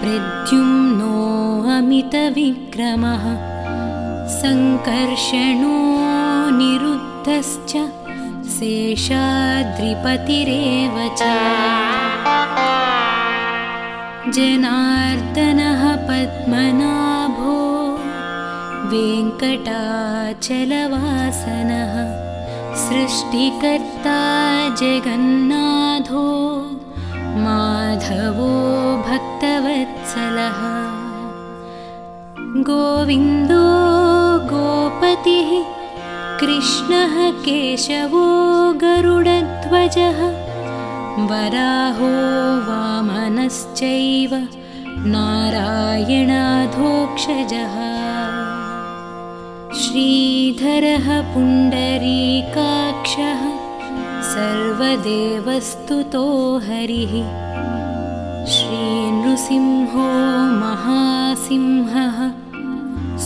प्रद्युम्नो अमितविक्रमः सङ्कर्षणो निरुद्धश्च शेषाद्रिपतिरेव च जनार्दनः पद्मनाभो वेङ्कटाचलवासनः सृष्टिकर्ता जगन्नाथो माधवो भक्तवत्सलः गोविन्दो गोपतिः कृष्णः केशवो गरुडध्वजः वराहो वामनश्चैव नारायणाधोक्षजः श्रीधरः पुण्डरीकाक्षः सर्वदेवस्तुतो हरिः श्रीनृसिंहो महासिंहः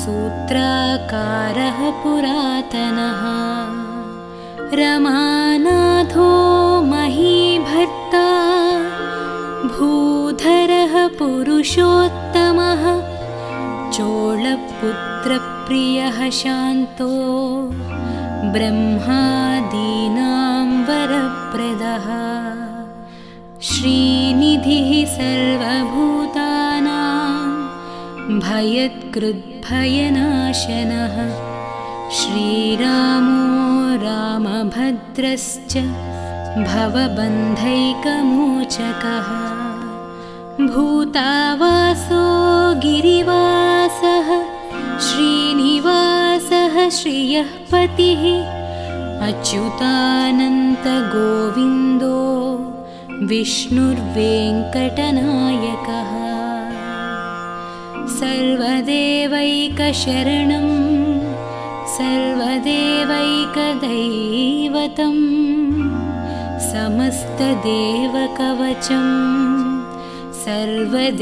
सूत्राकारः पुरातनः रमानाथो महीभर्ता भूधरः पुरुषोत्तमः चोळपुत्रप्रियः शान्तो ब्रह्मादीनां वरप्रदः श्रीनिधिः सर्वभूतानां भयत्कृद्भयनाशनः श्रीरामो रामभद्रश्च भवबन्धैकमोचकः भूतावासो गिरिवासः श्रीनिवासः श्रियः पतिः अच्युतानन्तगोविन्दो विष्णुर्वेङ्कटनायकः सर्वदेवैकशरणं सर्वदेवैकदैवतं समस्तदेवकवचं सर्वदेवशिखामणिः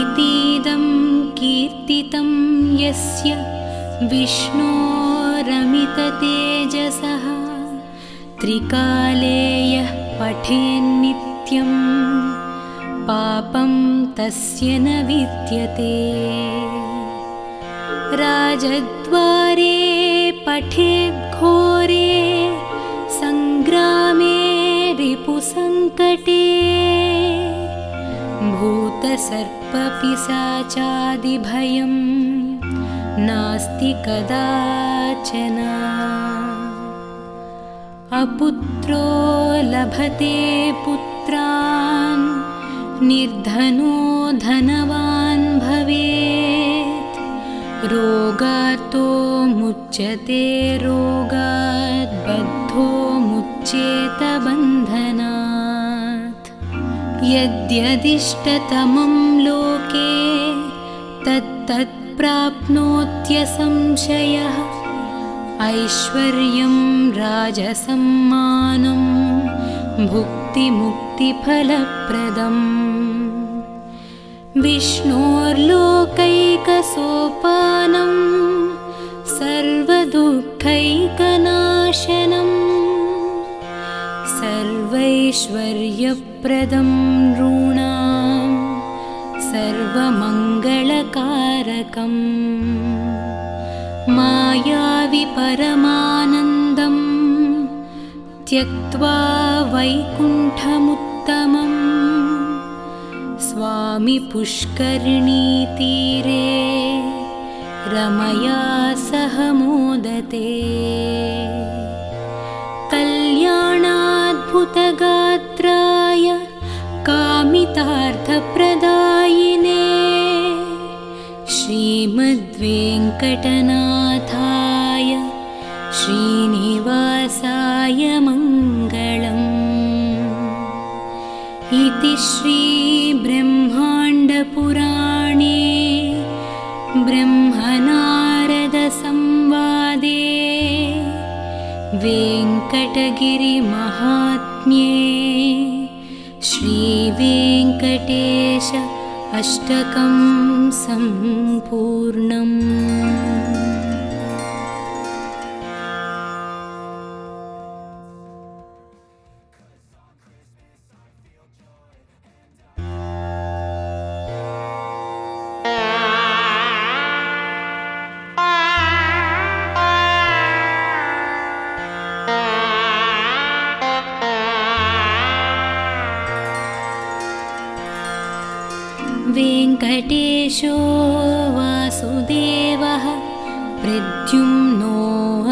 इतीदं कीर्तितं यस्य विष्णोरमिततेजसः त्रिकाले यः पठेन्नित्यं पापं तस्य न विद्यते राजद्वारे पठेद्घोरे सङ्ग्रामे रिपुसङ्कटे भूतसर्पपिशाचादिभयं नास्ति कदाचन अपुत्रो लभते पुत्रान् निर्धनो धनवान् भवेत् रोगार्तो मुच्यते रोगात् बद्धो मुच्येत बन्धनात् यद्यदिष्टतमं लोके तत्तत् प्राप्नोत्यसंशयः ऐश्वर्यं राजसम्मानं भुक्तिमुक्तिफलप्रदम् विष्णोर्लोकैकसोपानं सर्वदुःखैकनाशनं सर्वैश्वर्यप्रदं नॄणां सर्वमङ्गलकारकम् मायावि परमानन्दं त्यक्त्वा वैकुण्ठमुत्तमं स्वामि पुष्करिणीतीरे रमया सह मोदते कल्याणाद्भुतगात्राय कामितार्थप्रदायिने श्रीमद्वेङ्कटनाथाय श्रीनिवासाय मङ्गलम् इति श्रीब्रह्माण्डपुराणे ब्रह्मनारदसंवादे वेङ्कटगिरिमहात्म्ये श्रीवेङ्कटेश अष्टकं सम्पूर्णम्। वेङ्कटेशो वासुदेवः प्रद्युम्नो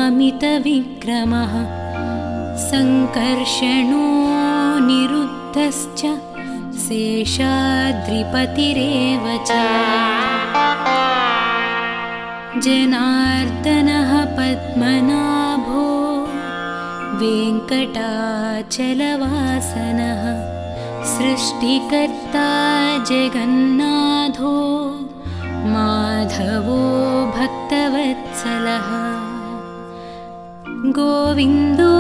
अमितविक्रमः सङ्कर्षणो निरुद्धश्च शेषाद्रिपतिरेव च जनार्दनः पद्मनाभो वेङ्कटाचलवासनः सृष्टिकर्ता जगन्नाथो माधवो भक्तवत्सलः गोविन्दो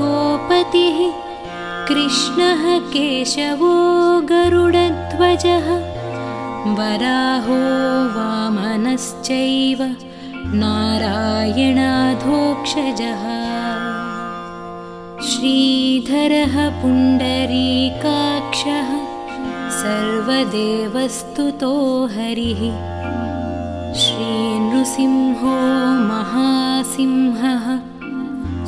गोपतिः कृष्णः केशवो गरुडध्वजः वराहो वामनश्चैव नारायणाधोक्षजः श्रीधरः पुण्डरीकाक्षः सर्वदेवस्तुतो हरिः श्रीनृसिंहो महासिंहः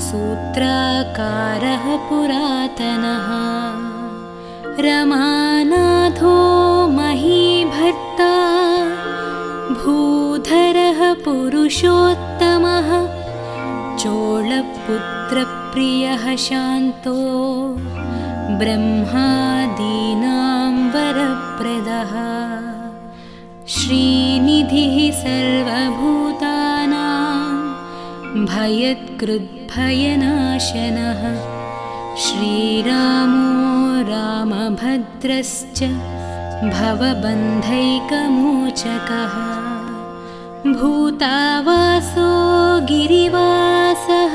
सूत्राकारः पुरातनः रमानाथो महीभर्ता भूधरः पुरुषोत्तमः चोळपुत्रप्रियः शान्तो ब्रह्मादीनां वरप्रदः श्रीनिधिः सर्वभूतानां भयत्कृद्भयनाशनः श्रीरामो रामभद्रश्च भवबन्धैकमोचकः भूतावासो गिरिवासः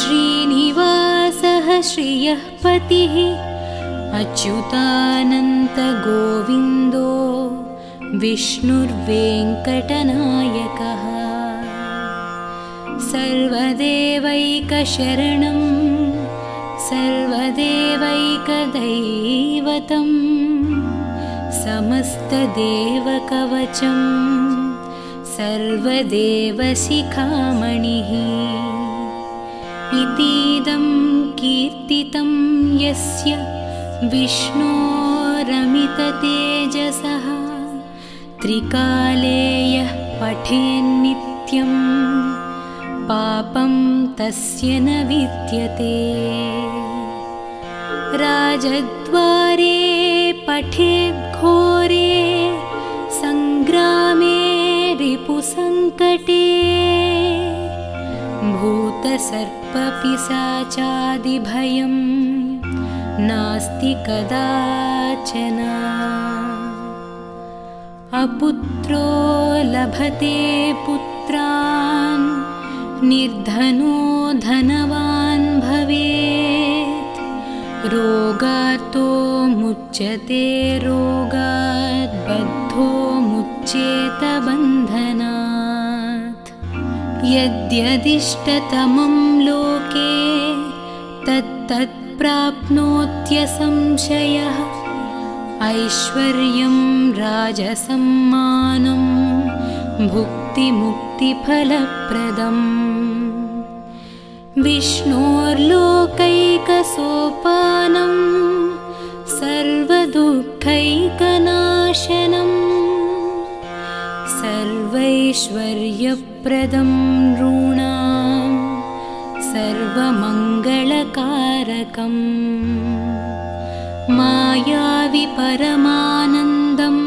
श्रीनिवासः श्रियः पतिः अच्युतानन्तगोविन्दो विष्णुर्वेङ्कटनायकः सर्वदेवैकशरणं सर्वदेवैकदैवतं समस्तदेवकवचं सर्वदेवशिखामणिः इतीदं कीर्तितं यस्य विष्णोरमिततेजसः त्रिकाले यः पठेन्नित्यं पापं तस्य न विद्यते राजद्वारे पठेद्घोरे सङ्ग्रामे रिपुसङ्कटे भूतसर्पपिशाचादिभयं नास्ति कदाचन अपुत्रो लभते पुत्रान् निर्धनो धनवान् भवेत् रोगार्तो मुच्यते रोगात् बद्धो मुच्येत बन्धनात् यद्यदिष्टतमं लोके तत्तत् प्राप्नोत्यसंशयः ऐश्वर्यं राजसम्मानं भुक्तिमुक्तिफलप्रदम् विष्णोर्लोकैकसोपानं सर्वदुःखैकनाशनं सर्वैश्वर्यप्रदं नॄणां सर्वमङ्गलकारकम् मायावि परमानन्दं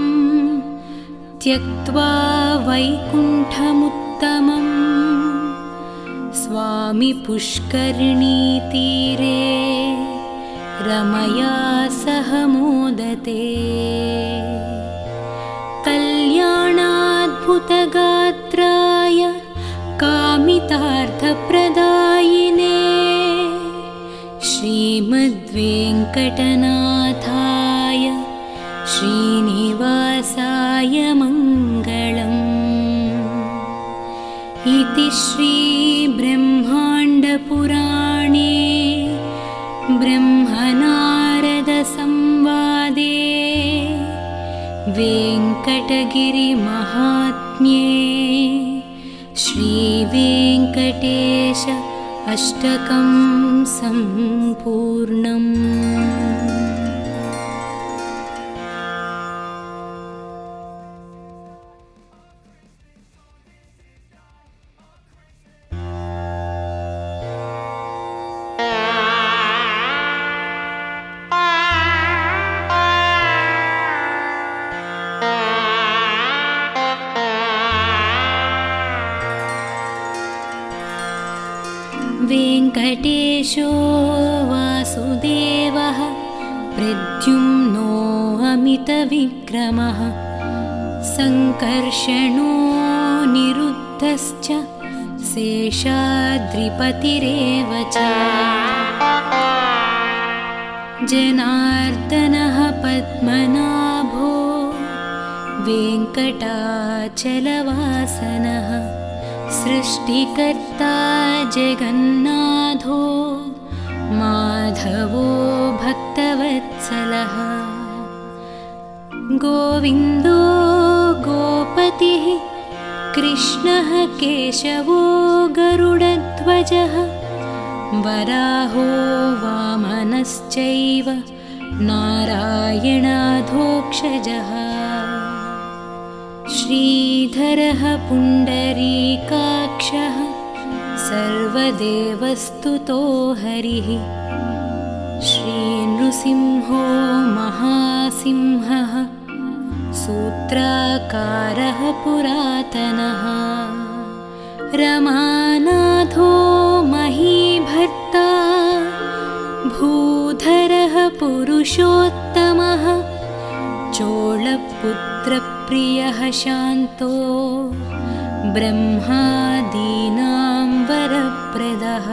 त्यक्त्वा वैकुण्ठमुत्तमं स्वामि पुष्करिणीतीरे रमया सह मोदते कल्याणाद्भुतगात्राय कामितार्थप्रदायिने श्रीमद्वेङ्कटनाथाय श्रीनिवासाय मङ्गलम् इति श्रीब्रह्माण्डपुराणे ब्रह्मनारदसंवादे वेङ्कटगिरिमहात्म्ये श्रीवेङ्कटेश अष्टकं सम्पूर्णम्। ऋषिकेशो वासुदेवः प्रद्युम्नो अमितविक्रमः सङ्कर्षणो निरुद्धश्च शेषाद्रिपतिरेव च जनार्दनः पद्मनाभो वेङ्कटाचलवासनः सृष्टिकर्ता जगन्नाथो माधवो भक्तवत्सलः गोविन्दो गोपतिः कृष्णः केशवो गरुडध्वजः वराहो वामनश्चैव नारायणाधोक्षजः श्रीधरः पुण्डरीकाक्षः सर्वदेवस्तुतो हरिः श्रीनृसिंहो महासिंहः सूत्राकारः पुरातनः रमानाथो महीभर्ता भूधरः पुरुषोत्तमः चोळपुत्रप्रियः शान्तो ब्रह्मादीनां वरप्रदः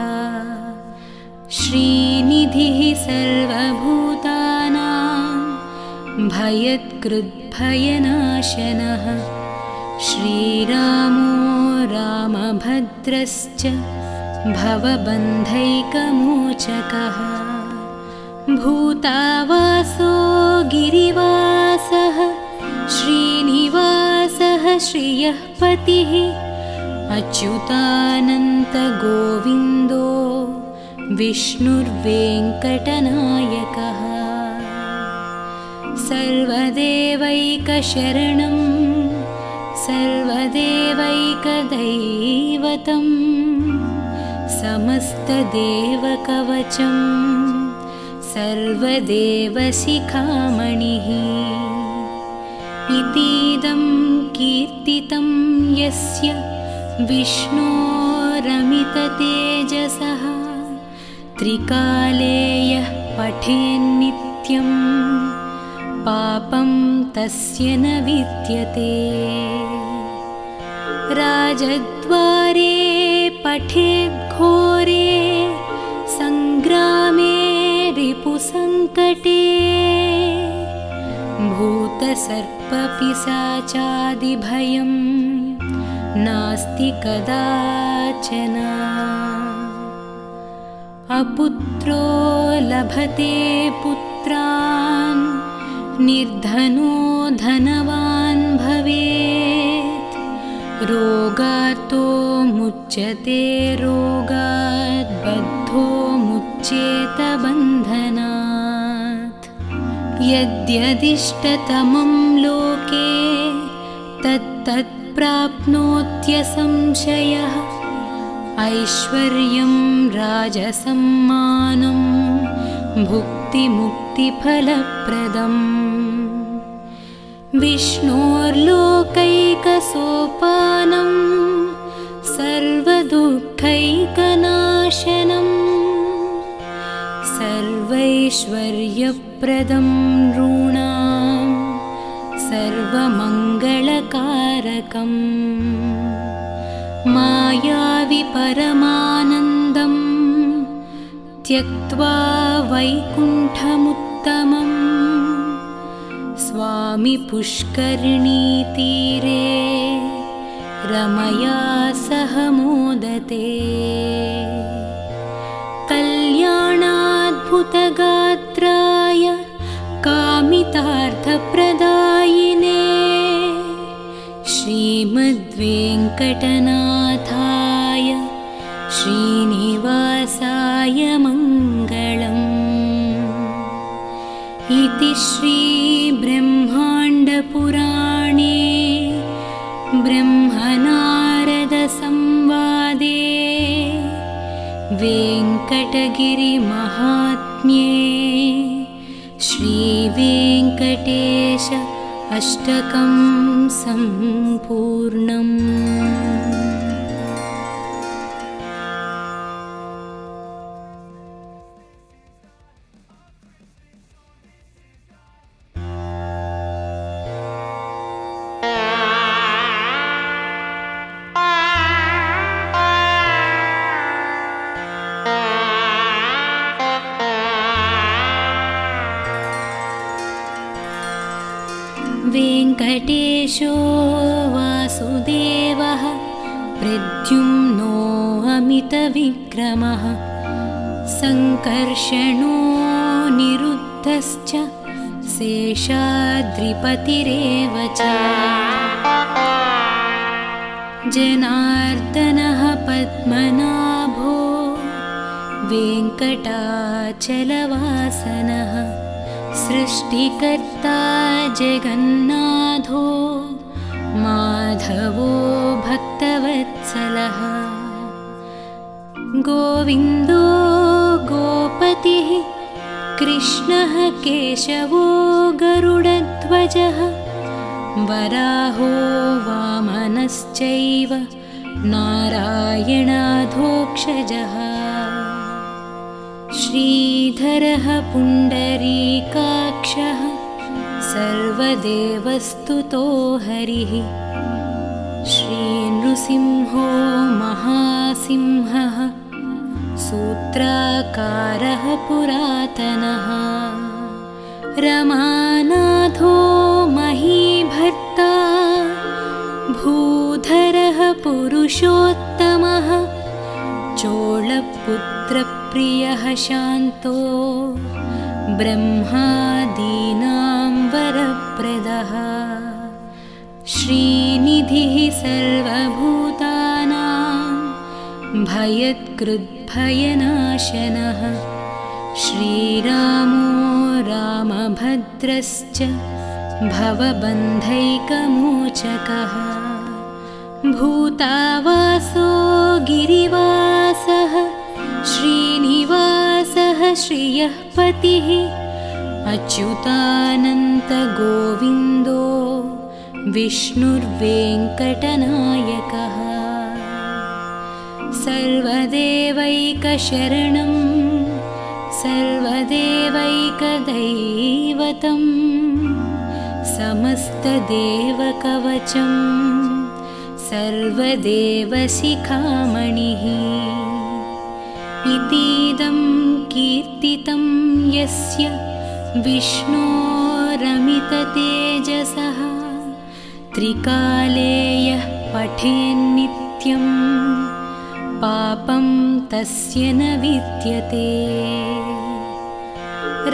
श्रीनिधिः सर्वभूतानां भयत्कृद्भयनाशनः श्रीरामो रामभद्रश्च भवबन्धैकमोचकः भूतावासो गिरिवासः श्रीनिवासः श्रियः पतिः अच्युतानन्तगोविन्दो विष्णुर्वेङ्कटनायकः सर्वदेवैकशरणं सर्वदेवैकदैवतं समस्तदेवकवचं सर्वदेवशिखामणिः इतीदं कीर्तितं यस्य विष्णोरमिततेजसः त्रिकाले यः पठेन्नित्यं पापं तस्य न विद्यते राजद्वारे पठेद्घोरे सङ्ग्रामे रिपुसङ्कटे भूतसर्पपिशाचादिभयं नास्ति कदाचन अपुत्रो लभते पुत्रान् निर्धनो धनवान् भवेत् रोगार्तो मुच्यते रोगात् बद्धो मुच्येत बन्धनात् यद्यदिष्टतमं लोके तत्तत् प्राप्नोत्यसंशयः ऐश्वर्यं राजसम्मानं भुक्तिमुक्तिफलप्रदम् विष्णोर्लोकैकसोपानं सर्वदुःखैकनाशनं सर्वैश्वर्यप्रदं नॄणां सर्वमङ्गलकारकम् मायावि परमानन्दं त्यक्त्वा वैकुण्ठमुत्तमम् स्वामी पुष्करिणीतीरे रमया सह मोदते कल्याणाद्भुतगात्राय कामितार्थप्रदायिने श्रीमद्वेङ्कटनाथाय श्रीनिवासाय मङ्गलम् इति श्रीब्रह्माण्डपुराणे ब्रह्मनारदसंवादे वेङ्कटगिरिमहात्म्ये श्रीवेङ्कटेश अष्टकं सम्पूर्णम्। वेङ्कटेशो वासुदेवः प्रद्युम्नो अमितविक्रमः सङ्कर्षणो निरुद्धश्च शेषाद्रिपतिरेव च जनार्दनः पद्मनाभो वेङ्कटाचलवासनः सृष्टिकर्ता जगन्नाथो माधवो भक्तवत्सलः गोविन्दो गोपतिः कृष्णः केशवो गरुडध्वजः वराहो वामनश्चैव नारायणाधोक्षजः श्रीधरः पुण्डरीकाक्षः सर्वदेवस्तुतो हरिः श्रीनृसिंहो महासिंहः सूत्राकारः पुरातनः रमानाथो महीभर्ता भूधरः पुरुषोत्तमः चोळपुत्रप्रियः शान्तो ब्रह्मादीनां वरप्रदः श्रीनिधिः सर्वभूतानां भयत्कृद्भयनाशनः श्रीरामो रामभद्रश्च भवबन्धैकमोचकः भूतावासो गिरिवासः श्रीनिवासः श्रियः पतिः अच्युतानन्तगोविन्दो विष्णुर्वेङ्कटनायकः सर्वदेवैकशरणं सर्वदेवैकदैवतं समस्तदेवकवचं सर्वदेवशिखामणिः इतीदं कीर्तितं यस्य विष्णोरमिततेजसः त्रिकाले यः पठेन्नित्यं पापं तस्य न विद्यते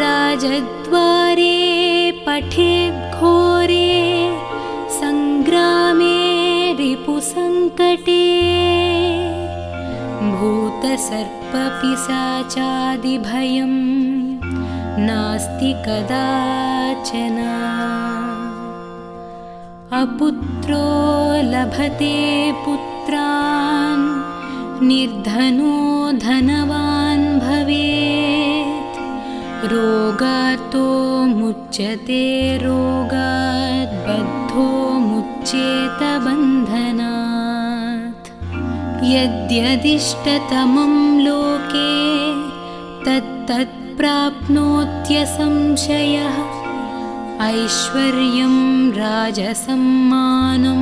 राजद्वारे पठेद्घोरे सङ्ग्रामे रिपुसङ्कटे भूतसर्पपिशाचादिभयं नास्ति कदाचन अपुत्रो लभते पुत्रान् निर्धनो धनवान् भवेत् रोगार्तो मुच्यते रोगात् बद्धो मुच्येत बन्धनात् यद्यदिष्टतमं लोके तत्तत् प्राप्नोत्यसंशयः ऐश्वर्यं राजसम्मानं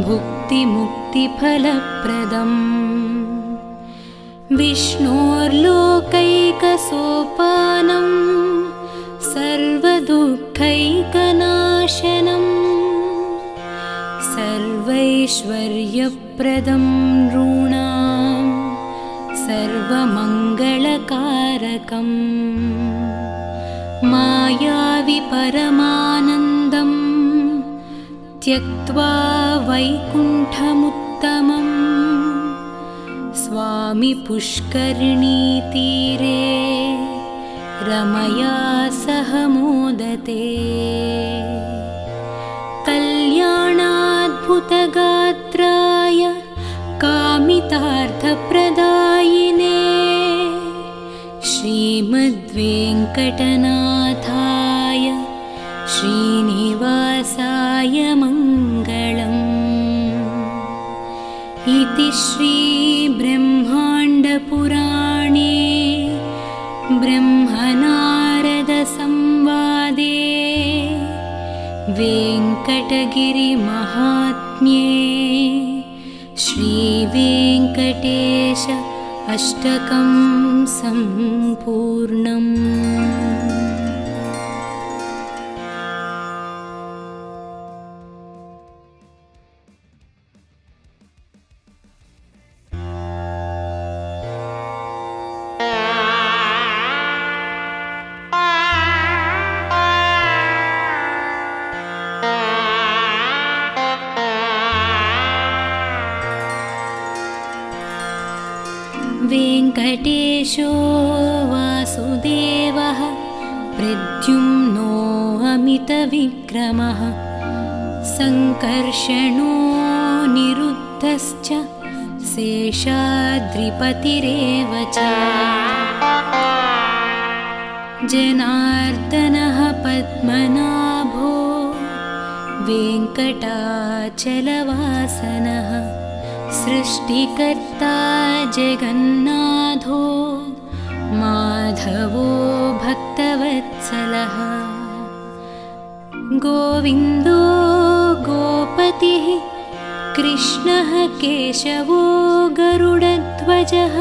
भुक्तिमुक्तिफलप्रदम् विष्णोर्लोकैकसोपानं सर्वदुःखैकनाशनं सर्वैश्वर्यप्रदं नॄणां सर्वमङ्गलकारकम् मायावि परमानन्दं त्यक्त्वा वैकुण्ठमुत्तमं स्वामि पुष्करिणीतीरे रमया सह मोदते कल्याणाद्भुतगात्राय कामितार्थप्रदायिने श्रीमद्वेङ्कटनाथाय श्रीनिवासाय मङ्गलम् इति श्रीब्रह्माण्डपुराणे ब्रह्मनारदसंवादे वेङ्कटगिरिमहात्म्ये श्रीवेङ्कटेश अष्टकं सम्पूर्णम्। महेशो वासुदेवः प्रद्युम्नो अमितविक्रमः सङ्कर्षणो निरुद्धश्च शेषाद्रिपतिरेव च जनार्दनः पद्मनाभो वेङ्कटाचलवासनः सृष्टिकर्ता जगन्नाथो माधवो भक्तवत्सलः गोविन्दो गोपतिः कृष्णः केशवो गरुडध्वजः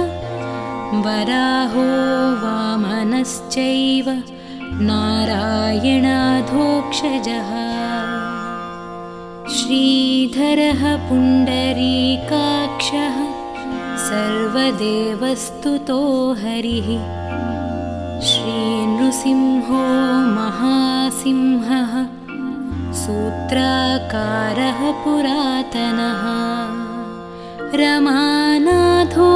वराहो वामनश्चैव नारायणाधोक्षजः श्रीधरः पुण्डरीकाक्षः सर्वदेवस्तुतो हरिः श्रीनृसिंहो महासिंहः सूत्राकारः पुरातनः रमानाथो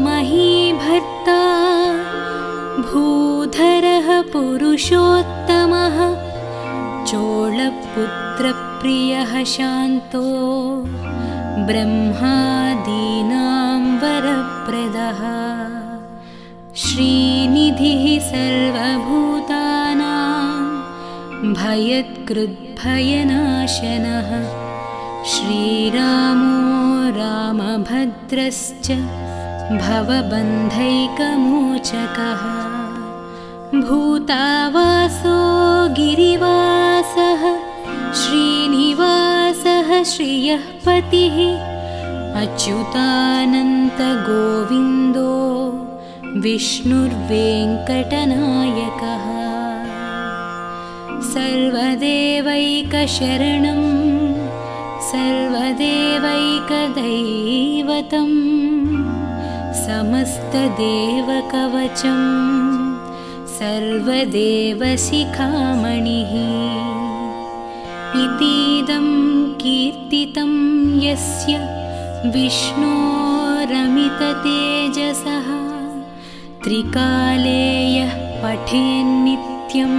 महीभर्ता भूधरः पुरुषोत्तमः चोळपुत्रप्रियः शान्तो ब्रह्मादीनां वरप्रदः श्रीनिधिः सर्वभूतानां भयत्कृद्भयनाशनः श्रीरामो रामभद्रश्च भवबन्धैकमोचकः भूतावासो गिरिवासः श्रीनिवासः श्रियः पतिः अच्युतानन्तगोविन्दो विष्णुर्वेङ्कटनायकः सर्वदेवैकशरणं सर्वदेवैकदैवतं समस्तदेवकवचं सर्वदेवशिखामणिः इतीदं कीर्तितं यस्य विष्णोरमिततेजसः त्रिकाले यः पठेन्नित्यं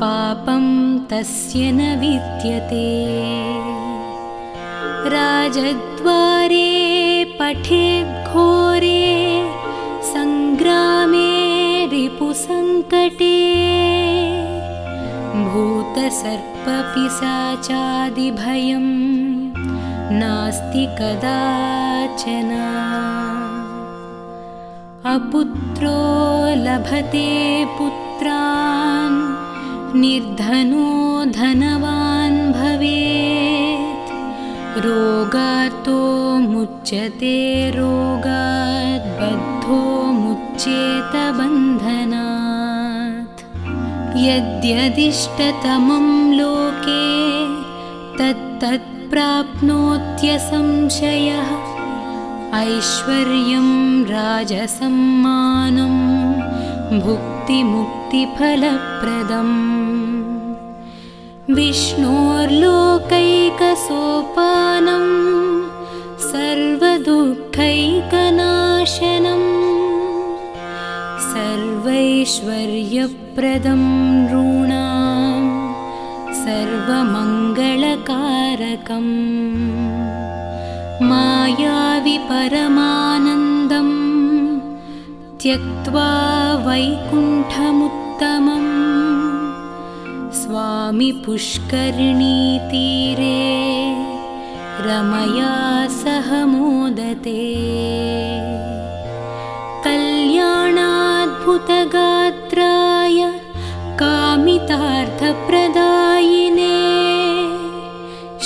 पापं तस्य न विद्यते राजद्वारे पठेद्घोरे सङ्ग्रामे रिपुसङ्कटे भूतसर्पपिशाचादिभयं नास्ति कदाचन अपुत्रो लभते पुत्रान् निर्धनो धनवान् भवेत् रोगार्तो मुच्यते रोगात् बद्धो मुच्येत बन्धनात् यद्यदिष्टतमं लोके तत्तत् प्राप्नोत्यसंशयः ऐश्वर्यं राजसम्मानं भुक्तिमुक्तिफलप्रदम् विष्णोर्लोकैकसोपानं सर्वदुःखैकनाशनं सर्वैश्वर्यप्रदं नॄणां सर्वमङ्गलकारकम् मायावि परमानन्दं त्यक्त्वा वैकुण्ठमुत्तमम् स्वामि पुष्करिणीतीरे रमया सह मोदते कल्याणाद्भुतगात्राय कामितार्थप्रदायिने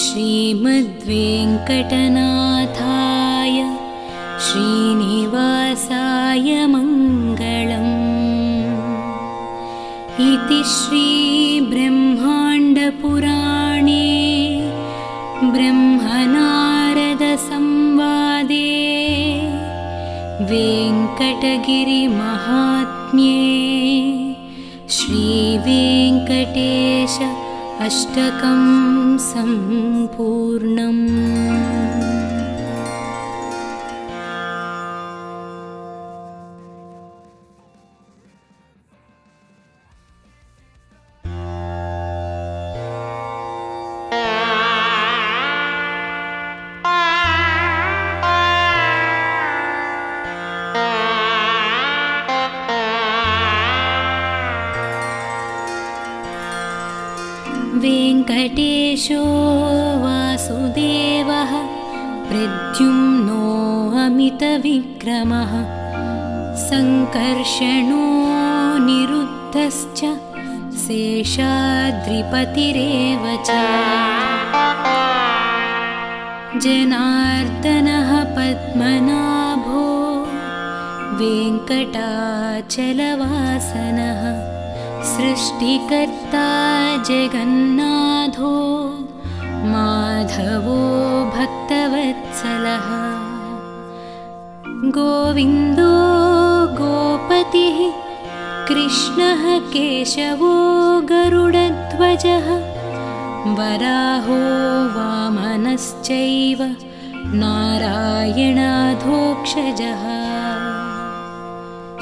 श्रीमद्वेङ्कटनाथाय श्रीनिवासाय मङ्गलम् इति श्रीब्रह्माण्डपुराणे ब्रह्मनारदसंवादे वेङ्कटगिरिमहात्म्ये श्रीवेङ्कटेश अष्टकं सम्पूर्णम्। वेङ्कटेशो वासुदेवः प्रद्युम्नो अमितविक्रमः सङ्कर्षणो निरुद्धश्च शेषाद्रिपतिरेव च जनार्दनः पद्मनाभो वेङ्कटाचलवासनः सृष्टिकर्ता जगन्नाथो माधवो भक्तवत्सलः गोविन्दो गोपतिः कृष्णः केशवो गरुडध्वजः वराहो वामनश्चैव नारायणाधोक्षजः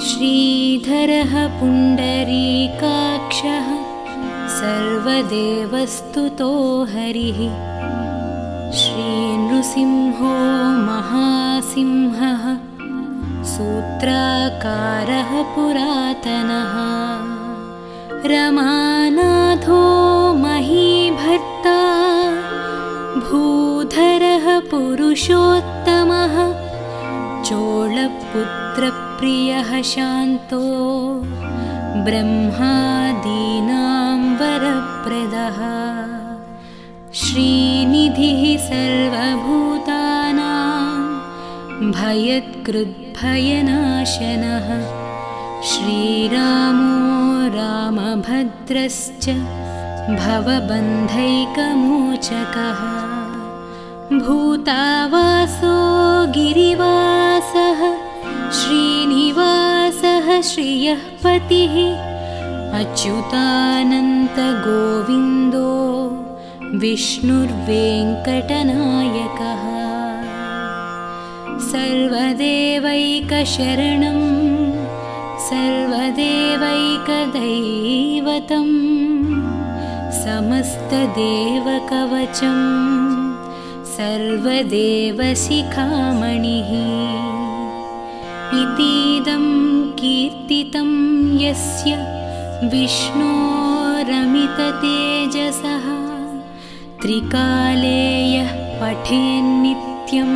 श्रीधरः पुण्डरीकाक्षः सर्वदेवस्तुतो हरिः श्रीनृसिंहो महासिंहः सूत्राकारः पुरातनः रमानाथो महीभर्ता भूधरः पुरुषोत्तमः चोळपुत्रप्रियः शान्तो ब्रह्मादीनां वरप्रदः श्रीनिधिः सर्वभूतानां भयत्कृद्भयनाशनः श्रीरामो रामभद्रश्च भवबन्धैकमोचकः भूतावासो गिरिवासः श्रीनिवासः श्रियः पतिः अच्युतानन्तगोविन्दो विष्णुर्वेङ्कटनायकः सर्वदेवैकशरणं सर्वदेवैकदैवतं समस्तदेवकवचं सर्वदेवशिखामणिः इतीदं कीर्तितं यस्य विष्णोरमिततेजसः त्रिकाले यः पठेन्नित्यं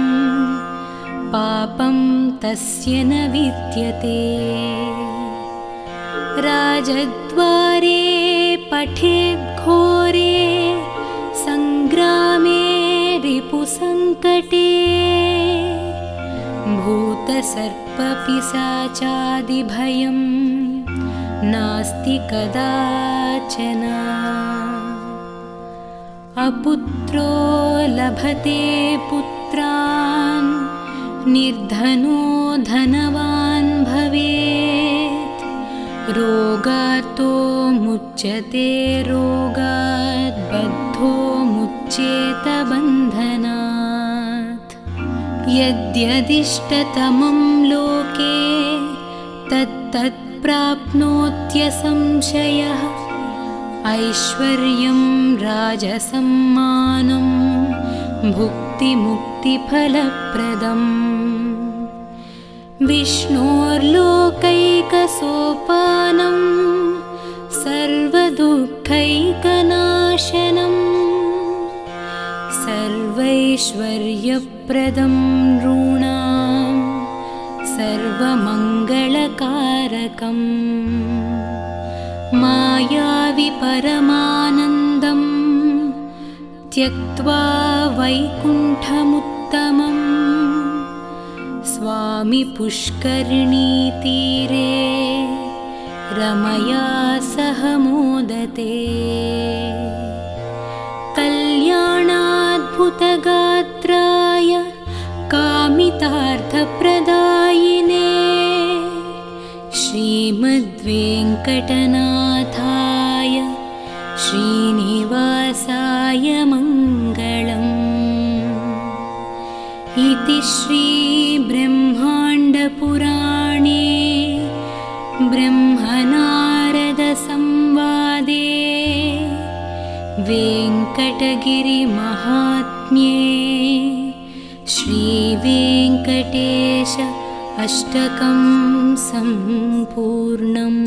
पापं तस्य न विद्यते राजद्वारे पठेद्घोरे सङ्ग्रामे रिपुसङ्कटे भूतसर्पपिशाचादिभयं नास्ति कदाचन अपुत्रो लभते पुत्रान् निर्धनो धनवान् भवेत् रोगार्तो मुच्यते रोगात् बद्धो मुच्येत बन्धनात् यद्यदिष्टतमं लोके तत्तत् प्राप्नोत्यसंशयः ऐश्वर्यं राजसम्मानं भुक्तिमुक्तिफलप्रदम् विष्णोर्लोकैकसोपानं सर्वदुःखैकनाशनं सर्वैश्वर्यप्रदं नॄणां सर्वमङ्गलकारकम् मायावि परमानन्दं त्यक्त्वा वैकुण्ठमुत्तमं स्वामि पुष्करिणीतीरे रमया सह मोदते कल्याणाद्भुतगात्राय कामितार्थप्रदायिने श्रीमद्वेङ्कटनाथाय श्रीनिवासाय मङ्गलम् इति श्रीब्रह्माण्डपुराणे ब्रह्मनारदसंवादे वेङ्कटगिरिमहात्म्ये श्रीवेङ्कटेश अष्टकं सम्पूर्णम्।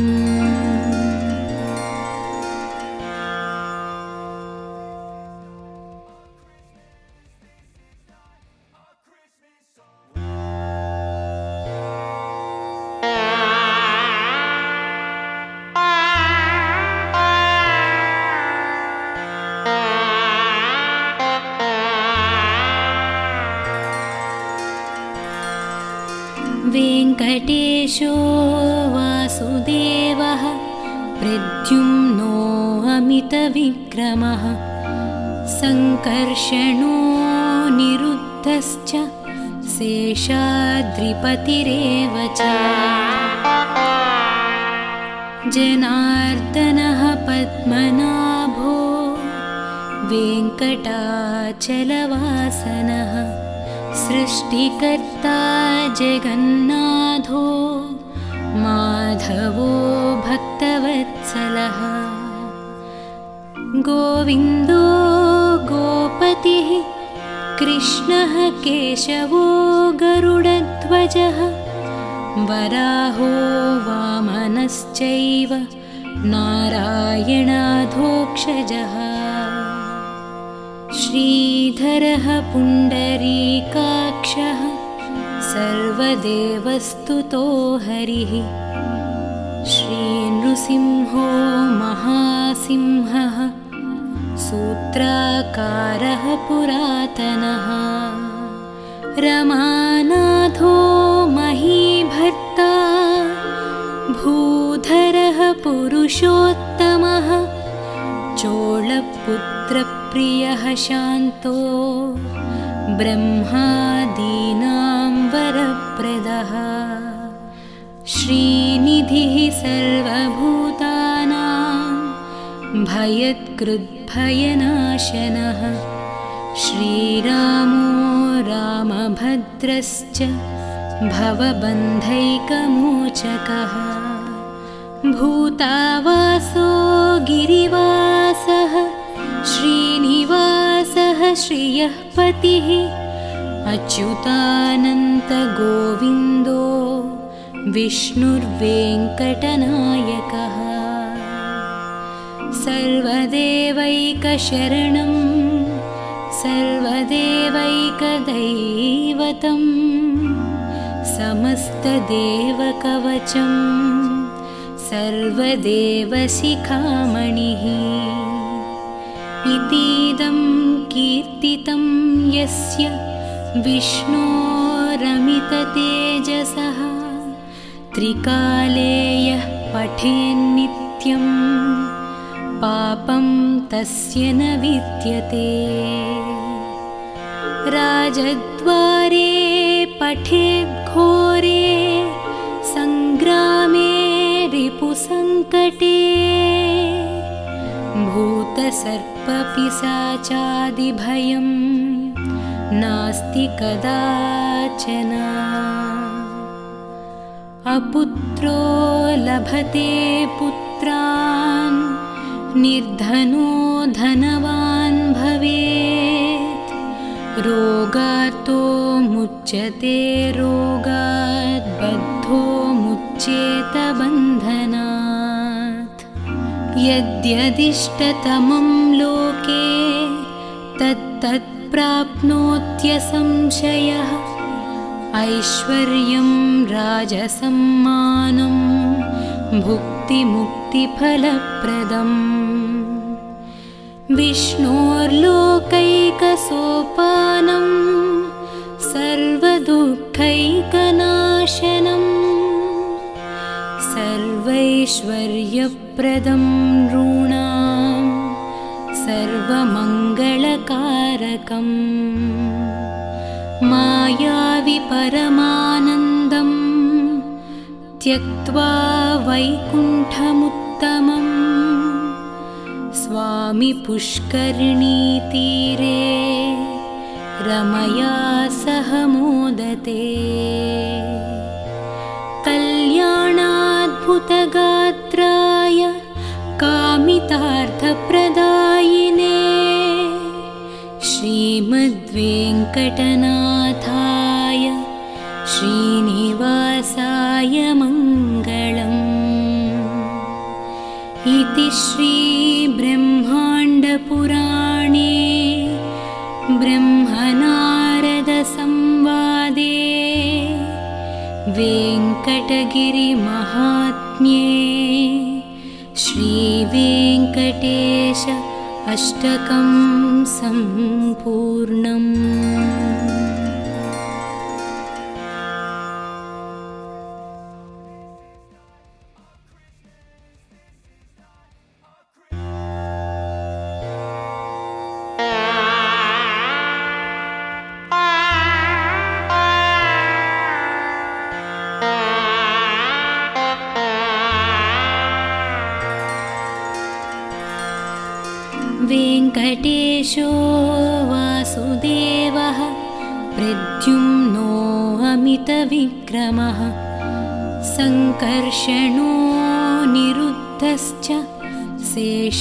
महेशो वासुदेवः प्रद्युम्नो अमितविक्रमः सङ्कर्षणो निरुद्धश्च शेषाद्रिपतिरेव च जनार्दनः पद्मनाभो वेङ्कटाचलवासनः सृष्टिकर्ता जगन्नाथो माधवो भक्तवत्सलः गोविन्दो गोपतिः कृष्णः केशवो गरुडध्वजः वराहो वामनश्चैव नारायणाधोक्षजः श्रीधरः पुण्डरीकाक्षः सर्वदेवस्तुतो हरिः श्रीनृसिंहो महासिंहः सूत्राकारः पुरातनः रमानाथो महीभर्ता भूधरः पुरुषोत्तमः चोळपुत्रप्रियः शान्तो ब्रह्मादीनां वरप्रदः श्रीनिधिः सर्वभूतानां भयत्कृद्भयनाशनः श्रीरामो रामभद्रश्च भवबन्धैकमोचकः भूतावासो गिरिवासः श्रीनिवासः श्रियः पतिः अच्युतानन्तगोविन्दो विष्णुर्वेङ्कटनायकः सर्वदेवैकशरणं सर्वदेवैकदैवतं समस्तदेवकवचं सर्वदेवशिखामणिः इतीदं कीर्तितं यस्य विष्णोरमिततेजसः त्रिकाले यः पठेन्नित्यं पापं तस्य न विद्यते राजद्वारे पठेद्घोरे सङ्ग्रामे रिपुसङ्कटे भूतसर्पपिशाचादिभयं नास्ति कदाचन अपुत्रो लभते पुत्रान् निर्धनो धनवान् भवेत् रोगार्तो मुच्यते रोगात् बद्धो मुच्येत बन्धनात् यद्यदिष्टतमं लोके तत्तत् प्राप्नोत्यसंशयः ऐश्वर्यं राजसम्मानं भुक्तिमुक्तिफलप्रदम् विष्णोर्लोकैकसोपानं सर्वदुःखैकनाशनं सर्वैश्वर्यप्रदं नॄणां सर्वमङ्गलकारकम् मायावि परमानन्दं त्यक्त्वा वैकुण्ठमुत्तमं स्वामि पुष्करिणीतीरे रमया सह मोदते कल्याणाद्भुतगात्राय कामितार्थप्रदायिने श्रीमद्वेङ्कटनाथाय श्रीनिवासाय मङ्गलम् इति श्रीब्रह्माण्डपुराणे ब्रह्मनारदसंवादे वेङ्कटगिरिमहात्म्ये श्रीवेङ्कटेश अष्टकं सम्पूर्णम्। वेङ्कटेशो वासुदेवः प्रद्युम्नो अमितविक्रमः सङ्कर्षणो निरुद्धश्च शेषाद्रिपतिरेव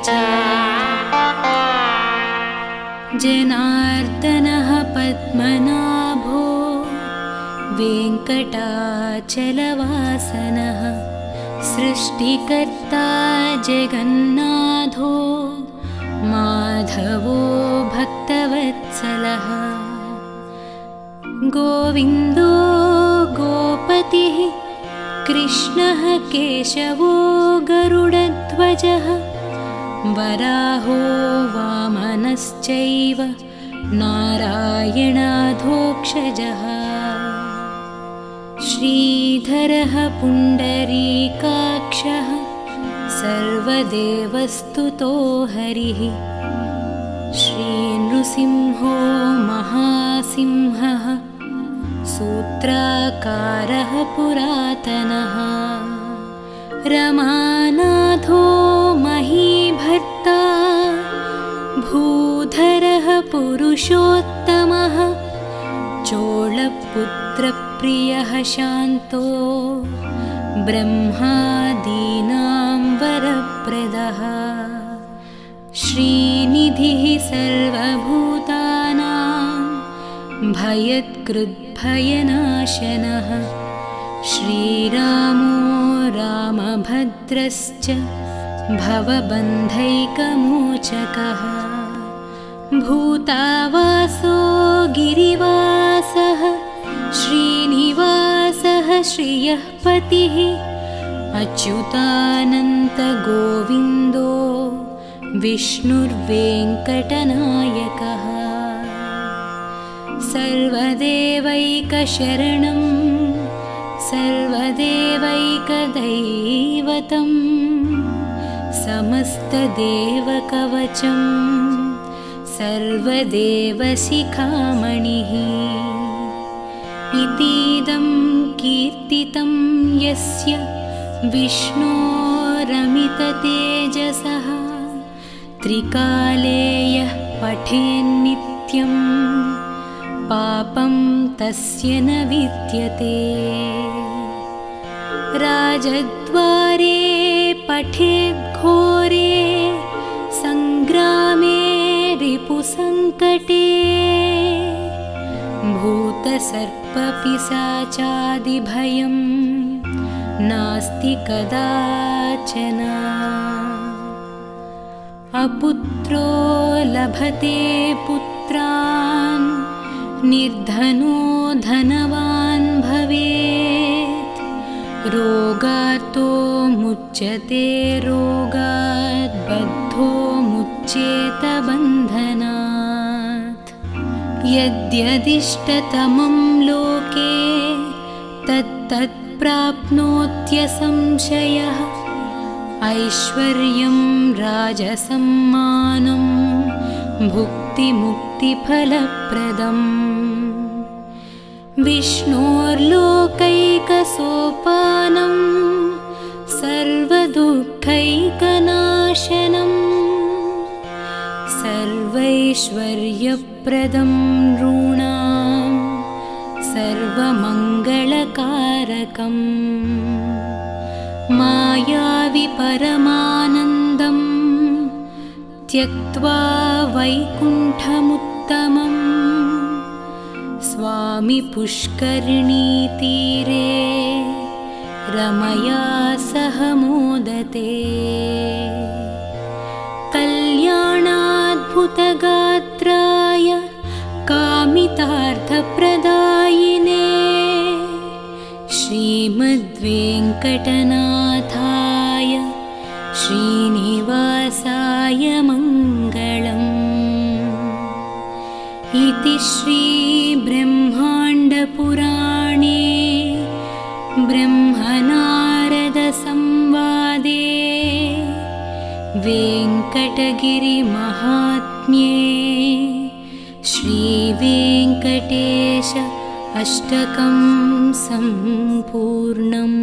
च जनार्दनः पद्मनाभो वेङ्कटाचलवासनः सृष्टिकर्ता जगन्नाथो माधवो भक्तवत्सलः गोविन्दो गोपतिः कृष्णः केशवो गरुडध्वजः वराहो वामनश्चैव नारायणाधोक्षजः श्रीधरः पुण्डरीकाक्षः सर्वदेवस्तुतो हरिः श्रीनृसिंहो महासिंहः सूत्राकारः पुरातनः रमानाथो महीभर्ता भूधरः पुरुषोत्तमः चोळपुत्रप्रियः शान्तो ब्रह्मादीनां वरप्रदः श्रीनिधिः सर्वभूतानां भयत्कृद्भयनाशनः श्रीरामो रामभद्रश्च भवबन्धैकमोचकः भूतावासो गिरिवासः श्रीनिवासः श्रियः पतिः अच्युतानन्तगोविन्दो विष्णुर्वेङ्कटनायकः सर्वदेवैकशरणं सर्वदेवैकदैवतं समस्तदेवकवचं सर्वदेवशिखामणिः इतीदं कीर्तितं यस्य विष्णोरमिततेजसः त्रिकाले यः पठेन्नित्यं पापं तस्य न विद्यते राजद्वारे पठेद्घोरे सङ्ग्रामे रिपुसङ्कटे भूतसर्पपिशाचादिभयं नास्ति कदाचन अपुत्रो लभते पुत्रान् निर्धनो धनवान् भवेत् रोगार्तो मुच्यते रोगात् बद्धो मुच्येत बन्धनात् यद्यदिष्टतमं लोके तत्तत् प्राप्नोत्यसंशयः ऐश्वर्यं राजसम्मानं भुक्तिमुक्तिफलप्रदम् विष्णोर्लोकैकसोपानं सर्वदुःखैकनाशनं सर्वैश्वर्यप्रदं नॄणां सर्वमङ्गलकारकम् मायावि परमानन्दं त्यक्त्वा वैकुण्ठमुत्तमम् स्वामी पुष्करिणीतीरे रमया सह मोदते कल्याणाद्भुतगात्राय कामितार्थप्रदायिने श्रीमद्वेङ्कटनाथाय श्रीनिवासाय मङ्गलम् इति श्रीब्रह्माण्डपुराणे ब्रह्मनारदसंवादे वेङ्कटगिरिमहात्म्ये श्रीवेङ्कटेश अष्टकं सम्पूर्णम्।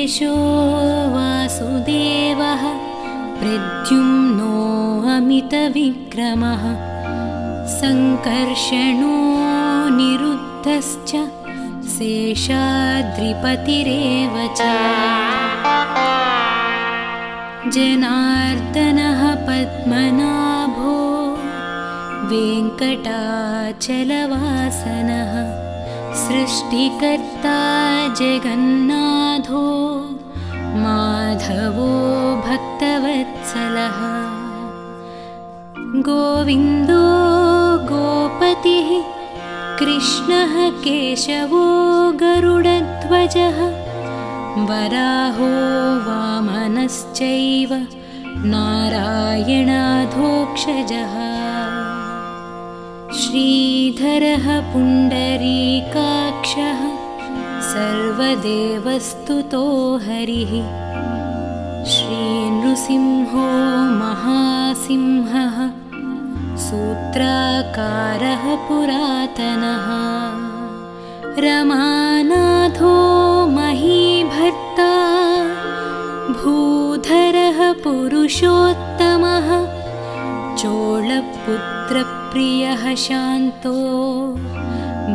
वेङ्कटेशो वासुदेवः प्रद्युम्नो अमितविक्रमः सङ्कर्षणो निरुद्धश्च शेषाद्रिपतिरेव च जनार्दनः पद्मनाभो वेङ्कटाचलवासनः सृष्टिकर्ता जगन्नाथो माधवो भक्तवत्सलः गोविन्दो गोपतिः कृष्णः केशवो गरुडध्वजः वराहो वामनश्चैव नारायणाधोक्षजः श्रीधरः पुण्डरीकाक्षः सर्वदेवस्तुतो हरिः श्रीनृसिंहो महासिंहः सूत्राकारः पुरातनः रमानाथो महीभर्ता भूधरः पुरुषोत्तमः चोळपुत्रप्रियः शान्तो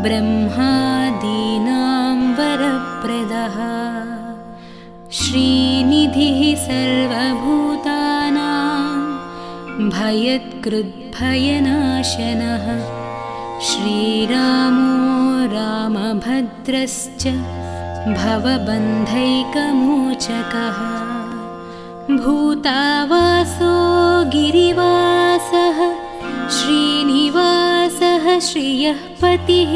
ब्रह्मादीनां वरप्रदः श्रीनिधिः सर्वभूतानां भयत्कृद्भयनाशनः श्रीरामो रामभद्रश्च भवबन्धैकमोचकः भूतावासो गिरिवासः श्रीनिवासः श्रियः पतिः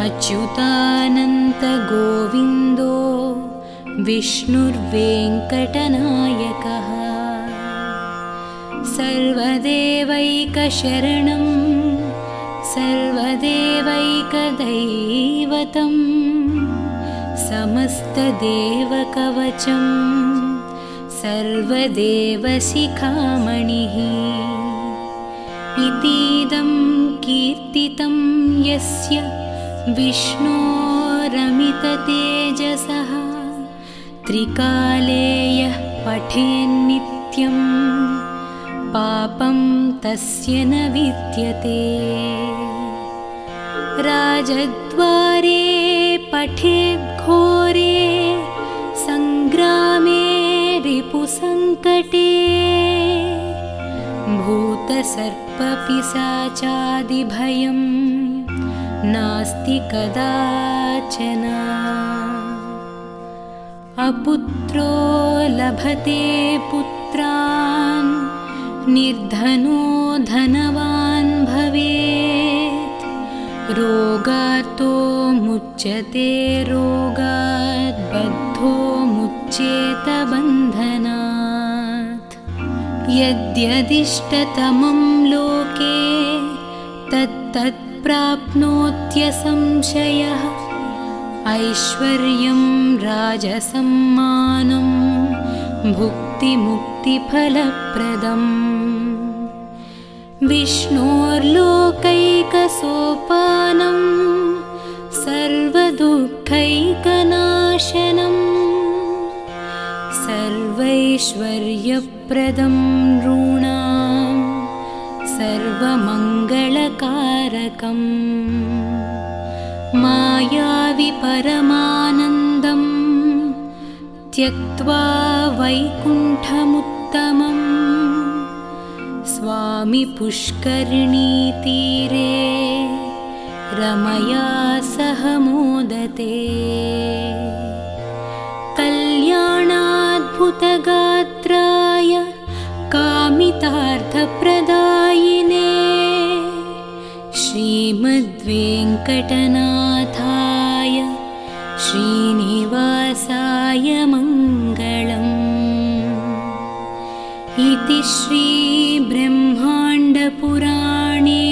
अच्युतानन्तगोविन्दो विष्णुर्वेङ्कटनायकः सर्वदेवैकशरणं सर्वदेवैकदैवतं समस्तदेवकवचं सर्वदेवशिखामणिः इतीदं कीर्तितं यस्य विष्णोरमिततेजसः त्रिकाले यः पठेन्नित्यं पापं तस्य न विद्यते राजद्वारे पठेद्घोरे सङ्ग्रामे रिपुसङ्कटे भूतसर्पपिशाचादिभयं नास्ति कदाचन अपुत्रो लभते पुत्रान् निर्धनो धनवान् भवेत् रोगार्तो मुच्यते रोगात् बद्धो मुच्येत बन्धनात् यद्यदिष्टतमं लोके तत्तत् प्राप्नोत्यसंशयः ऐश्वर्यं राजसम्मानं भुक्तिमुक्तिफलप्रदम् विष्णोर्लोकैकसोपानं सर्वदुःखैकनाशनं सर्वैश्वर्यप्रदं नॄणां सर्वमङ्गलकारकम् मायावि परमानन्दं त्यक्त्वा वैकुण्ठमुत्तमं स्वामि पुष्करिणीतीरे रमया सह मोदते कल्याणाद्भुतगात्राय कामितार्थप्रदायिने श्रीमद्वेङ्कटनाथाय श्रीनिवासाय मङ्गलम् इति श्रीब्रह्माण्डपुराणे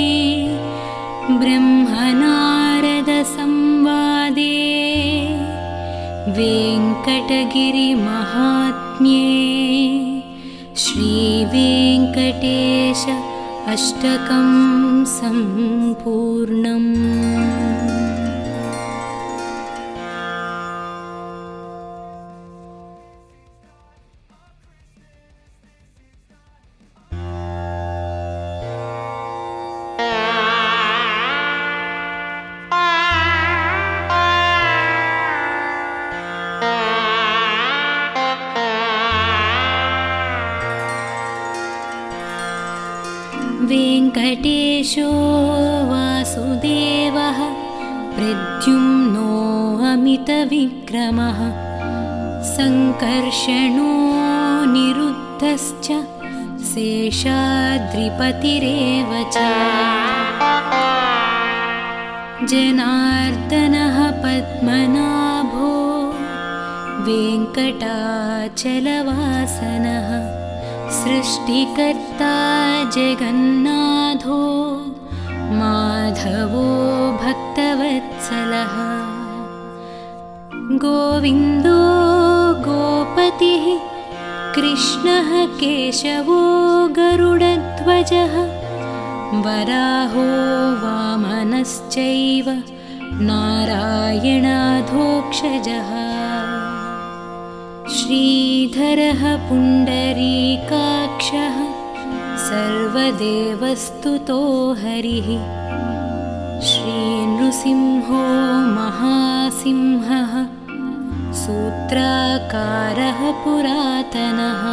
ब्रह्मनारदसंवादे वेङ्कटगिरिमहात्म्ये श्रीवेङ्कटेश अष्टकं सम्पूर्णम्। वेङ्कटेशो वासुदेवः प्रद्युम्नो अमितविक्रमः सङ्कर्षणो निरुद्धश्च शेषाद्रिपतिरेव च जनार्दनः पद्मनाभो वेङ्कटाचलवासनः सृष्टिकर्ता जगन्नाथो माधवो भक्तवत्सलः गोविन्दो गोपतिः कृष्णः केशवो गरुडध्वजः वराहो वामनश्चैव नारायणाधोक्षजः श्रीधरः पुण्डरीकाक्षः सर्वदेवस्तुतो हरिः श्रीनृसिंहो महासिंहः सूत्राकारः पुरातनः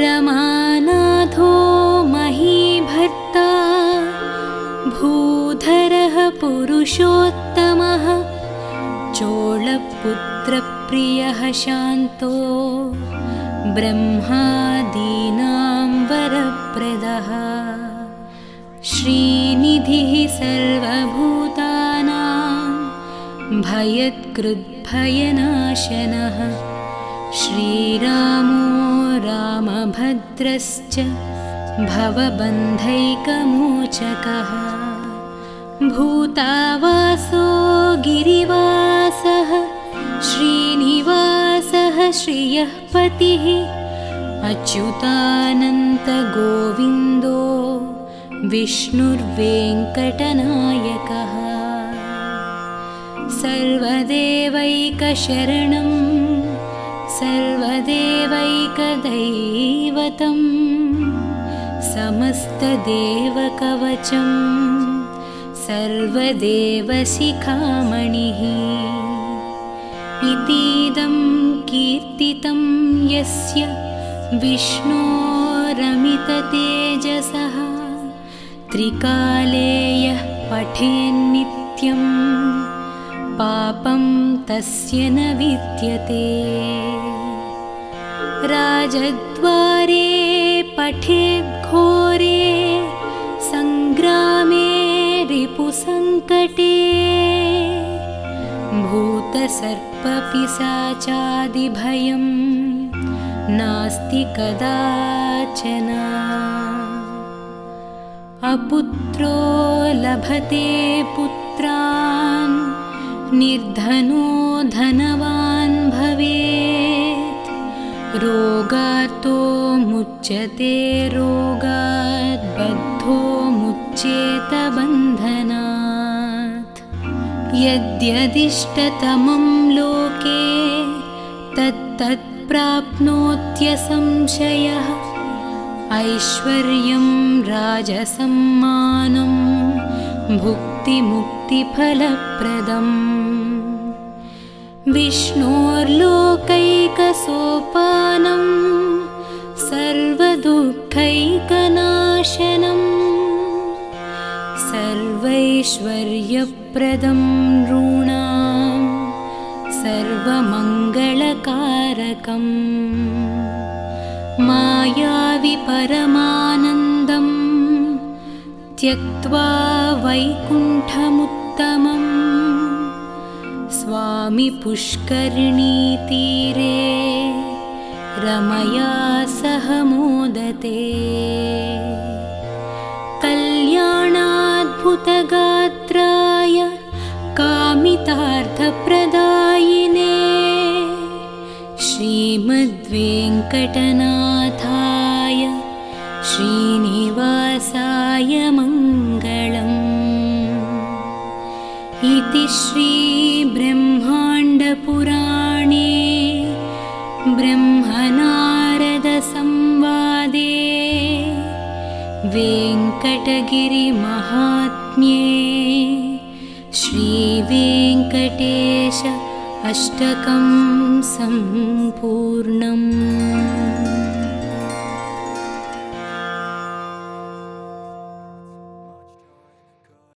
रमानाथो महीभर्ता भूधरः पुरुषोत्तमः चोळपुत्रप्रियः शान्तो ब्रह्मादीनां वरप्रदः श्रीनिधिः सर्वभूतानां भयत्कृद्भयनाशनः श्रीरामो रामभद्रश्च भवबन्धैकमोचकः भूतावासो गिरिवासः श्रीनिवासः श्रियः पतिः अच्युतानन्तगोविन्दो विष्णुर्वेङ्कटनायकः सर्वदेवैकशरणं सर्वदेवैकदैवतं समस्तदेवकवचं सर्वदेवशिखामणिः इतीदं कीर्तितं यस्य विष्णोरमिततेजसः त्रिकाले यः पठेन्नित्यं पापं तस्य न विद्यते राजद्वारे पठेद्घोरे सङ्ग्रामे रिपुसङ्कटे भूतसर्पपिशाचादिभयं नास्ति कदाचन अपुत्रो लभते पुत्रान् निर्धनो धनवान् भवेत् रोगार्तो मुच्यते रोगात् बद्धो मुच्येत बन्धनात् यद्यदिष्टतमं लोके तत्तत् प्राप्नोत्यसंशयः ऐश्वर्यं राजसम्मानं भुक्तिमुक्तिफलप्रदम् विष्णोर्लोकैकसोपानं सर्वदुःखैकनाशनं सर्वैश्वर्यप्रदं नॄणां सर्वमङ्गलकारकम् मायावि परमानन्दं त्यक्त्वा वैकुण्ठमुत्तमम् स्वामि पुष्करिणीतीरे रमया सह मोदते कल्याणाद्भुतगात्राय कामितार्थप्रदायिने श्रीमद्वेङ्कटनाथाय श्रीनिवासाय मङ्गलम् इति श्रीब्रह्माण्डपुराणे ब्रह्मनारदसंवादे वेङ्कटगिरिमहात्म्ये श्रीवेङ्कटेश अष्टकं सम्पूर्णम्।